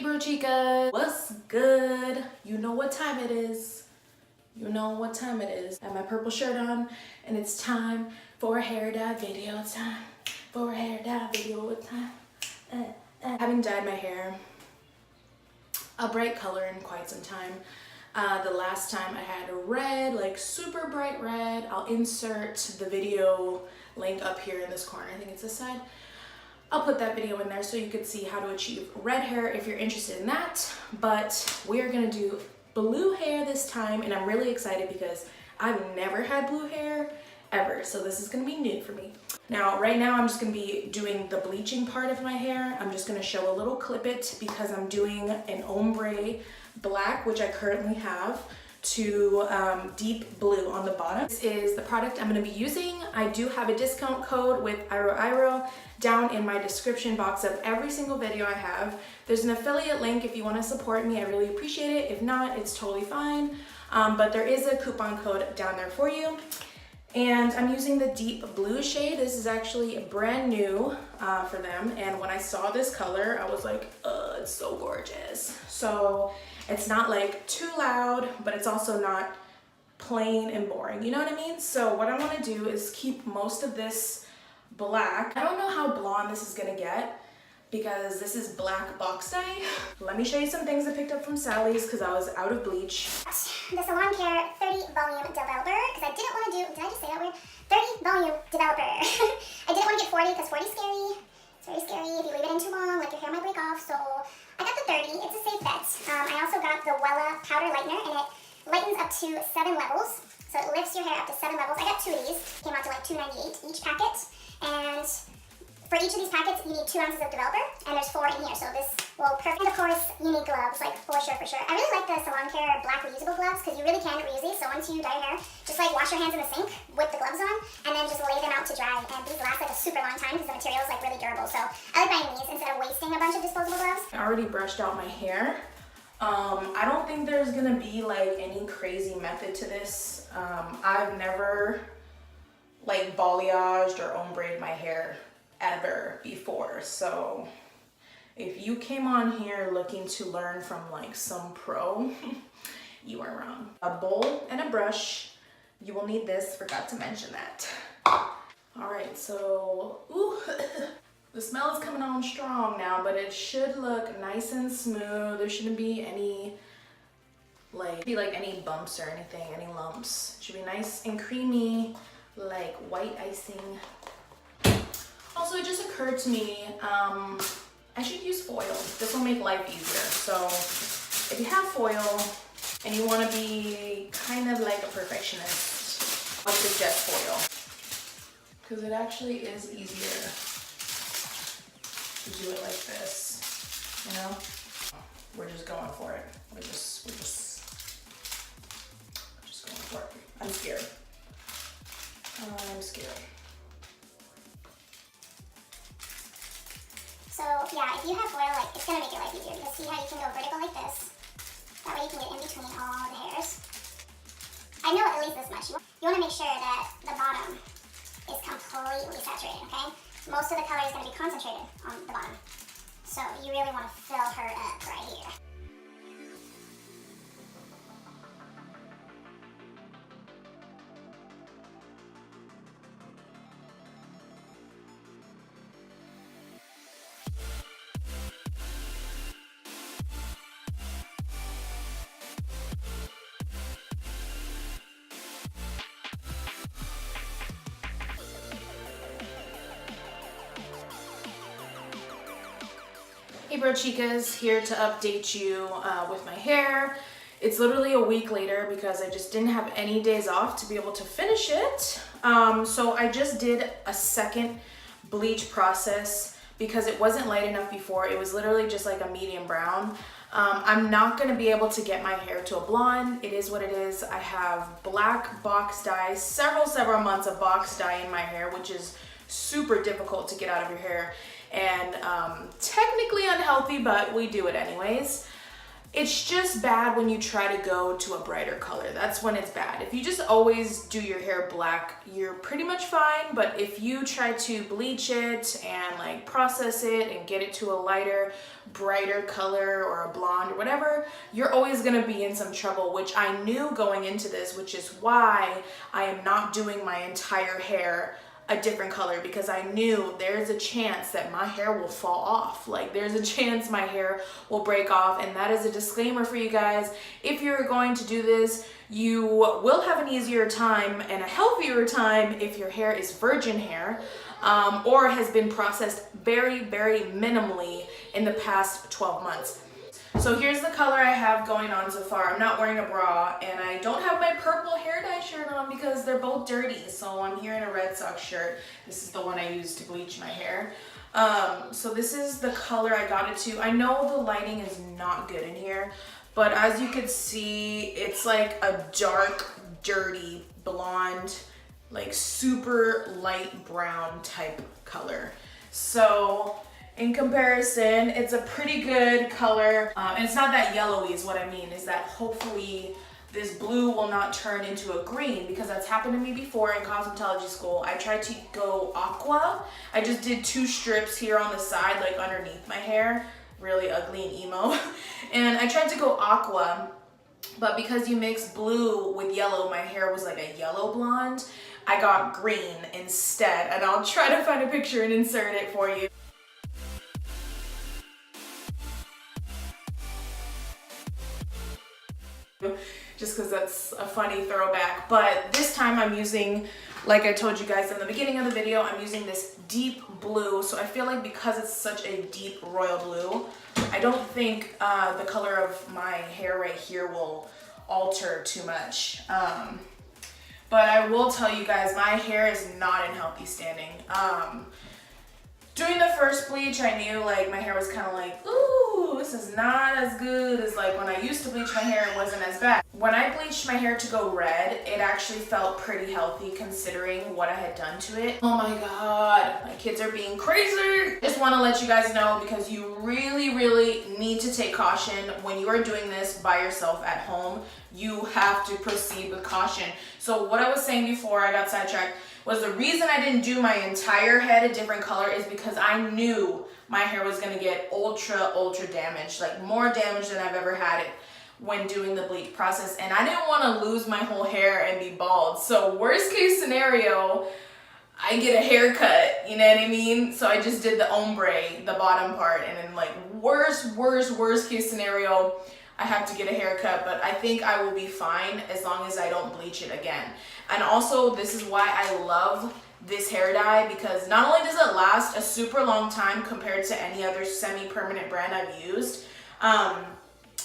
Hey BROCHIKAS, what's good? You know what time it is. You know what time it is. I have my purple shirt on and it's time for a hair dye video. It's time for a hair dye video. What time? I haven't dyed my hair a bright color in quite some time. The last time I had a red, like super bright red. I'll insert the video link up here in this corner. I think it's this side. I'll put that video in there so you could see how to achieve red hair if you're interested in that. But we are gonna do blue hair this time, and I'm really excited because I've never had blue hair ever. So this is gonna be new for me. Now, right now I'm just gonna be doing the bleaching part of my hair. I'm just gonna show a little clip it because I'm doing an ombre black, which I currently have, to deep blue on the bottom. This is the product I'm going to be using. I do have a discount code with Iroiro down in my description box of every single video I have. There's an affiliate link if you want to support me. I really appreciate it. If not, it's totally fine. But there is a coupon code down there for you. And I'm using the deep blue shade. This is actually brand new for them. And when I saw this color, I was like, it's so gorgeous. So it's not like too loud, but it's also not plain and boring. You know what I mean? So what I want to do is keep most of this black. I don't know how blonde this is going to get because this is black box dye. Let me show you some things I picked up from Sally's because I was out of bleach. The Salon Care 30 volume developer, because I didn't want to do, did I just say that weird? 30 volume developer. I didn't want to get 40 because 40 is scary. It's very scary if you leave it in too long, like your hair might break off. So I got the 30, it's a safe bet. I also got the Wella powder lightener, and it lightens up to 7 levels. So it lifts your hair up to 7 levels. I got 2 of these, came out to like $2.98 each packet. And for each of these packets, you need 2 ounces of developer, and there's 4 in here, so this will perfect. And of course, you need gloves, like for sure. I really like the Salon Care black reusable gloves, because you really can reuse these, so once you dye your hair, just like wash your hands in the sink with the gloves on, and then just lay them out to dry, and these last like a super long time, because the material is like really durable, so I like buying these instead of wasting a bunch of disposable gloves. I already brushed out my hair. I don't think there's gonna be like any crazy method to this. I've never like balayaged or ombre'd my hair ever before, so if you came on here looking to learn from like some pro, you are wrong. A bowl and a brush, you will need this, forgot to mention that. All right, so ooh, the smell is coming on strong now, but it should look nice and smooth. There shouldn't be any any bumps or anything, any lumps. It should be nice and creamy, like white icing. Also, it just occurred to me, I should use foil. This will make life easier. So if you have foil and you want to be kind of like a perfectionist, I'll suggest foil. Because it actually is easier to do it like this, you know? We're just going for it. We're just going for it. I'm scared. I'm scared. So yeah, if you have foil, like it's gonna make your life easier, because see how you can go vertical like this. That way you can get in between all the hairs. I know at least this much. You want to make sure that the bottom is completely saturated, okay? Most of the color is going to be concentrated on the bottom. So you really want to fill her up right here. Hey BROCHIKAS, here to update you with my hair. It's literally a week later because I just didn't have any days off to be able to finish it. So I just did a second bleach process because it wasn't light enough before. It was literally just like a medium brown. I'm not gonna be able to get my hair to a blonde. It is what it is. I have black box dye, several months of box dye in my hair, which is super difficult to get out of your hair and technically unhealthy, but we do it anyways. It's just bad when you try to go to a brighter color. That's when it's bad. If you just always do your hair black, you're pretty much fine. But if you try to bleach it and like process it and get it to a lighter, brighter color or a blonde or whatever, you're always gonna be in some trouble, which I knew going into this, which is why I am not doing my entire hair a different color, because I knew there's a chance that my hair will fall off. Like there's a chance my hair will break off, and that is a disclaimer for you guys. If you're going to do this, you will have an easier time and a healthier time if your hair is virgin hair or has been processed very, very minimally in the past 12 months. So here's the color I have going on so far. I'm not wearing a bra, and I don't have my purple hair dye shirt on because they're both dirty. So I'm here in a Red Sox shirt. This is the one I used to bleach my hair. So this is the color I got it to. I know the lighting is not good in here, but as you can see, it's like a dark, dirty blonde, like super light brown type color. So in comparison, it's a pretty good color. And it's not that yellowy is what I mean, is that hopefully this blue will not turn into a green, because that's happened to me before in cosmetology school. I tried to go aqua. I just did 2 strips here on the side, like underneath my hair, really ugly and emo. And I tried to go aqua, but because you mix blue with yellow, my hair was like a yellow blonde. I got green instead, and I'll try to find a picture and insert it for you. Just because that's a funny throwback. But this time I'm using, like I told you guys in the beginning of the video, I'm using this deep blue. So I feel like because it's such a deep royal blue, I don't think the color of my hair right here will alter too much. But I will tell you guys, my hair is not in healthy standing. Doing the first bleach, I knew like my hair was kind of like, ooh, this is not as good as like when I used to bleach my hair, it wasn't as bad. When I bleached my hair to go red, it actually felt pretty healthy considering what I had done to it. Oh my God, my kids are being crazy. Just want to let you guys know, because you really, really need to take caution when you are doing this by yourself at home. You have to proceed with caution. So what I was saying before I got sidetracked was the reason I didn't do my entire head a different color is because I knew my hair was gonna get ultra damaged, like more damage than I've ever had it when doing the bleach process. And I didn't wanna lose my whole hair and be bald. So worst case scenario, I get a haircut, you know what I mean? So I just did the ombre, the bottom part, and then like worst case scenario, I have to get a haircut, but I think I will be fine as long as I don't bleach it again. And also, this is why I love this hair dye, because not only does it last a super long time compared to any other semi-permanent brand I've used,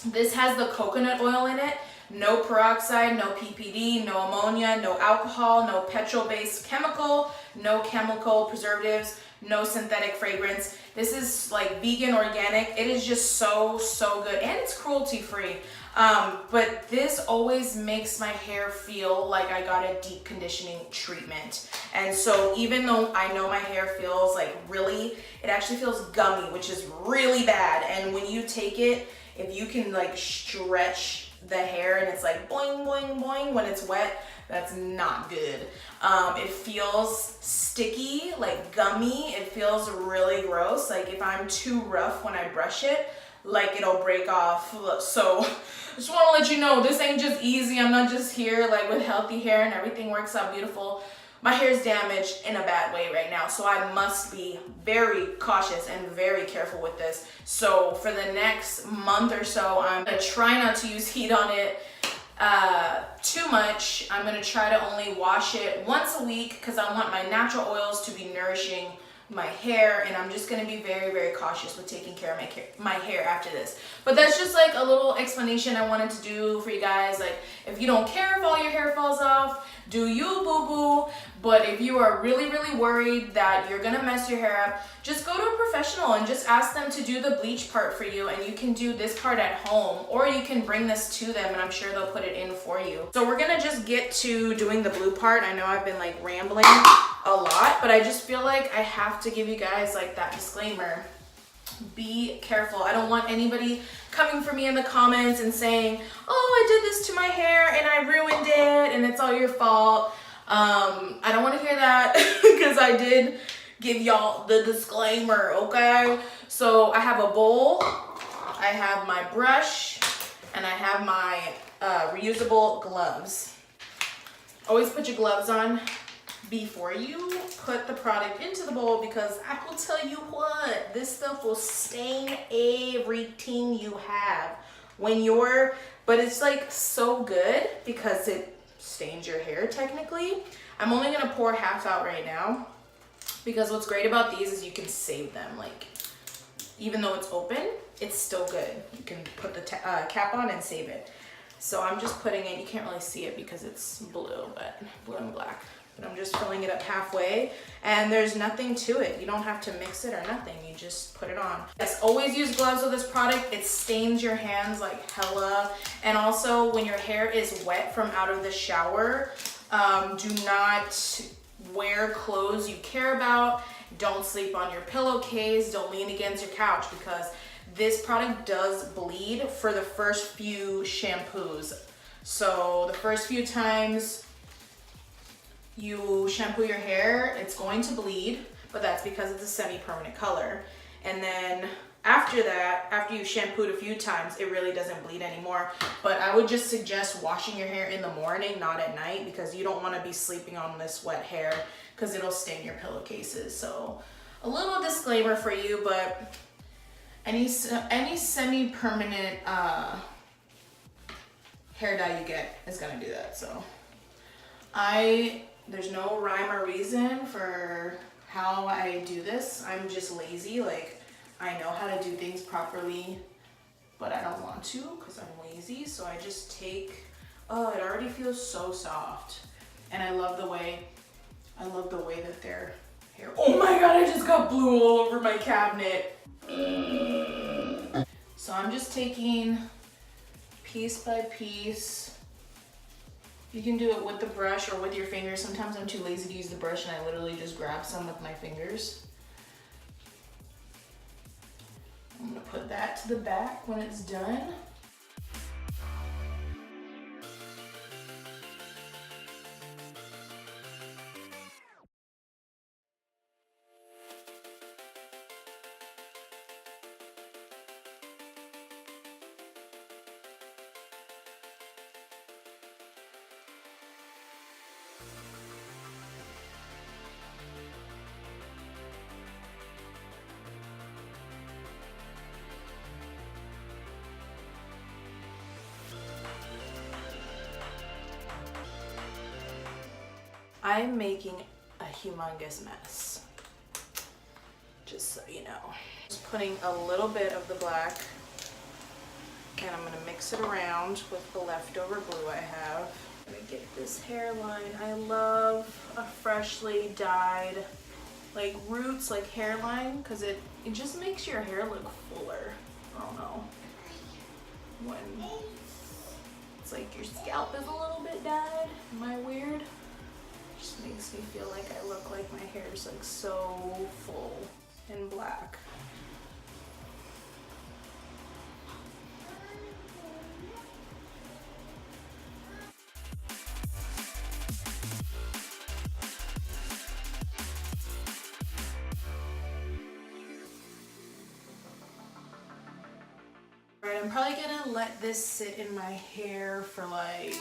this has the coconut oil in it, no peroxide, no PPD, no ammonia, no alcohol, no petrol-based chemical, no chemical preservatives, no synthetic fragrance. This is like vegan, organic. It is just so good, and it's cruelty free. But this always makes my hair feel like I got a deep conditioning treatment. And so even though I know my hair feels like it actually feels gummy, which is really bad. And when you take it, if you can like stretch the hair and it's like boing, boing, boing when it's wet, that's not good. It feels sticky, like gummy. It feels really gross. Like if I'm too rough when I brush it, like it'll break off. So I just want to let you know, this ain't just easy. I'm not just here like with healthy hair and everything works out beautiful. My hair is damaged in a bad way right now, so I must be very cautious and very careful with this. So for the next month or so, I'm gonna try not to use heat on it too much. I'm gonna try to only wash it once a week because I want my natural oils to be nourishing my hair, and I'm just gonna be very cautious with taking care of my hair after this. But that's just like a little explanation I wanted to do for you guys. Like, if you don't care if all your hair falls off, do you, boo-boo? But if you are really worried that you're gonna mess your hair up, just go to a professional and just ask them to do the bleach part for you, and you can do this part at home, or you can bring this to them and I'm sure they'll put it in for you. So we're gonna just get to doing the blue part. I know I've been like rambling a lot, but I just feel like I have to give you guys like that disclaimer. be careful. I don't want anybody coming for me in the comments and saying, oh, I did this to my hair and I ruined it and it's all your fault. I don't want to hear that because I did give y'all the disclaimer, okay? So I have a bowl, I have my brush, and I have my reusable gloves. Always put your gloves on before you put the product into the bowl, because I will tell you what, this stuff will stain everything you have when you're, but it's like so good because it stains your hair technically. I'm only gonna pour half out right now because what's great about these is you can save them. Like, even though it's open, it's still good. You can put the cap on and save it. So I'm just putting it, you can't really see it because it's blue, but blue and black. But I'm just filling it up halfway, and there's nothing to it. You don't have to mix it or nothing. You just put it on. Yes, always use gloves with this product. It stains your hands like hella. And also when your hair is wet from out of the shower, do not wear clothes you care about. Don't sleep on your pillowcase. Don't lean against your couch, because this product does bleed for the first few shampoos. So the first few times you shampoo your hair, it's going to bleed, but that's because it's a semi-permanent color. And then after that, after you shampooed a few times, it really doesn't bleed anymore. But I would just suggest washing your hair in the morning, not at night, because you don't want to be sleeping on this wet hair because it'll stain your pillowcases. So a little disclaimer for you, but any semi-permanent hair dye you get is gonna do that. So there's no rhyme or reason for how I do this. I'm just lazy. Like, I know how to do things properly, but I don't want to because I'm lazy. So I just take, oh, it already feels so soft. And I love the way that their hair, oh my God, I just got blue all over my cabinet. So I'm just taking piece by piece. You can do it with the brush or with your fingers. Sometimes I'm too lazy to use the brush and I literally just grab some with my fingers. I'm gonna put that to the back when it's done. I'm making a humongous mess, just so you know. Just putting a little bit of the black, and I'm gonna mix it around with the leftover glue I have. I'm gonna get this hairline. I love a freshly dyed, like roots, like hairline, because it just makes your hair look fuller. I don't know. When it's like your scalp is a little bit dyed. Am I weird? Just makes me feel like I look like my hair is like so full and black. Alright, I'm probably gonna let this sit in my hair for like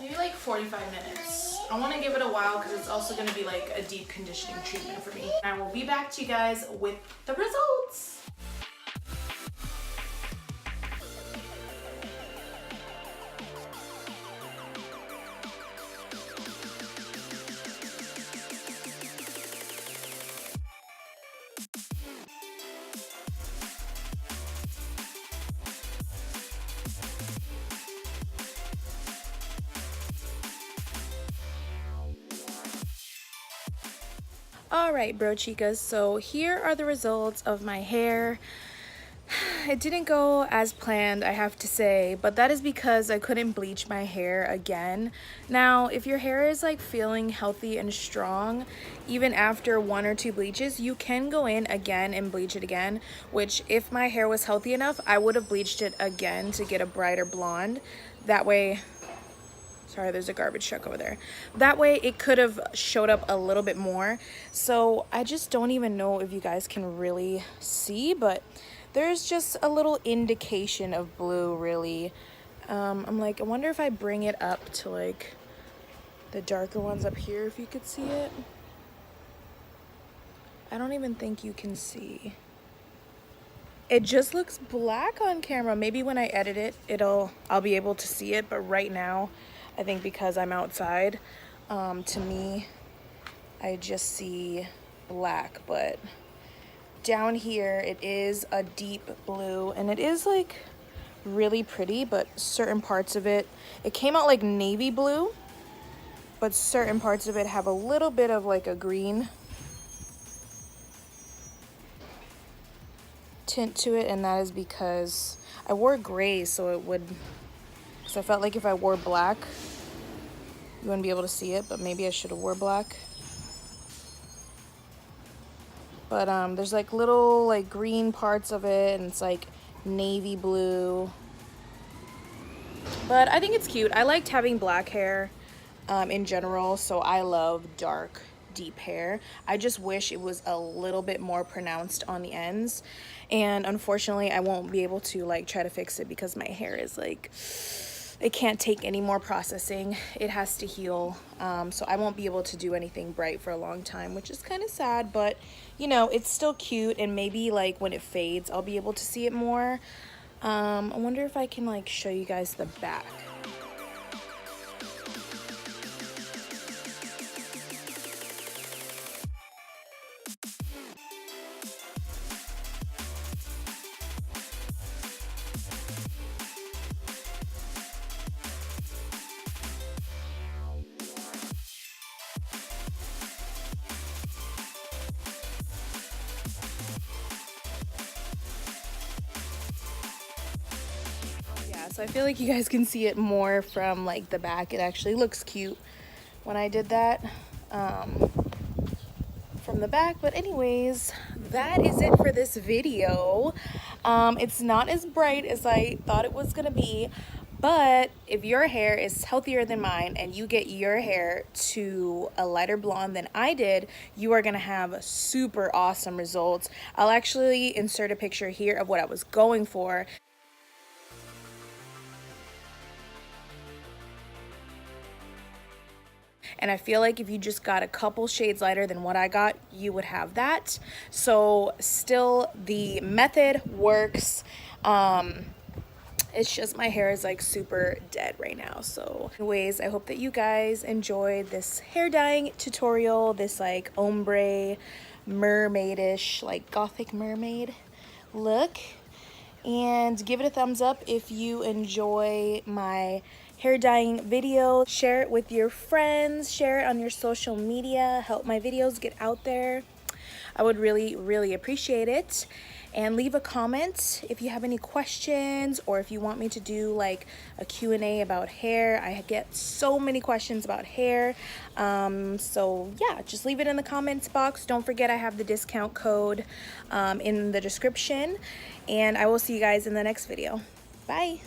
maybe like 45 minutes. I want to give it a while because it's also going to be like a deep conditioning treatment for me. And I will be back to you guys with the results. Alright, bro chicas, so here are the results of my hair. It didn't go as planned, I have to say, but that is because I couldn't bleach my hair again. Now, if your hair is like feeling healthy and strong, even after 1 or 2 bleaches, you can go in again and bleach it again, which if my hair was healthy enough, I would have bleached it again to get a brighter blonde. That way, sorry, there's a garbage truck over there. That way it could have showed up a little bit more. So I just don't even know if you guys can really see, but there's just a little indication of blue, really. I'm like, I wonder if I bring it up to like the darker ones up here, if you could see it. I don't even think you can see. It just looks black on camera. Maybe when I edit it, I'll be able to see it, but right now, I think because I'm outside, to me, I just see black, but down here it is a deep blue and it is like really pretty, but certain parts of it came out like navy blue, but certain parts of it have a little bit of like a green tint to it, and that is because I wore gray, so I felt like if I wore black you wouldn't be able to see it, but maybe I should have wore black. But there's like little like green parts of it, and it's like navy blue. But I think it's cute. I liked having black hair in general, so I love dark, deep hair. I just wish it was a little bit more pronounced on the ends. And unfortunately, I won't be able to like try to fix it because my hair is like, it can't take any more processing. It has to heal. So I won't be able to do anything bright for a long time, which is kind of sad, but you know, it's still cute, and maybe like when it fades, I'll be able to see it more. I wonder if I can like show you guys the back. So I feel like you guys can see it more from like the back. It actually looks cute when I did that from the back. But anyways, that is it for this video. It's not as bright as I thought it was gonna be, but if your hair is healthier than mine and you get your hair to a lighter blonde than I did, you are gonna have super awesome results. I'll actually insert a picture here of what I was going for. And I feel like if you just got a couple shades lighter than what I got, you would have that. So still, the method works. It's just my hair is like super dead right now. So anyways, I hope that you guys enjoyed this hair dyeing tutorial, this like ombre mermaidish, like gothic mermaid look. And give it a thumbs up if you enjoy my hair dyeing video. Share it with your friends, share it on your social media, help my videos get out there. I would really appreciate it. And leave a comment if you have any questions, or if you want me to do like a Q&A about hair. I get so many questions about hair. So yeah, just leave it in the comments box. Don't forget I have the discount code in the description, and I will see you guys in the next video. Bye.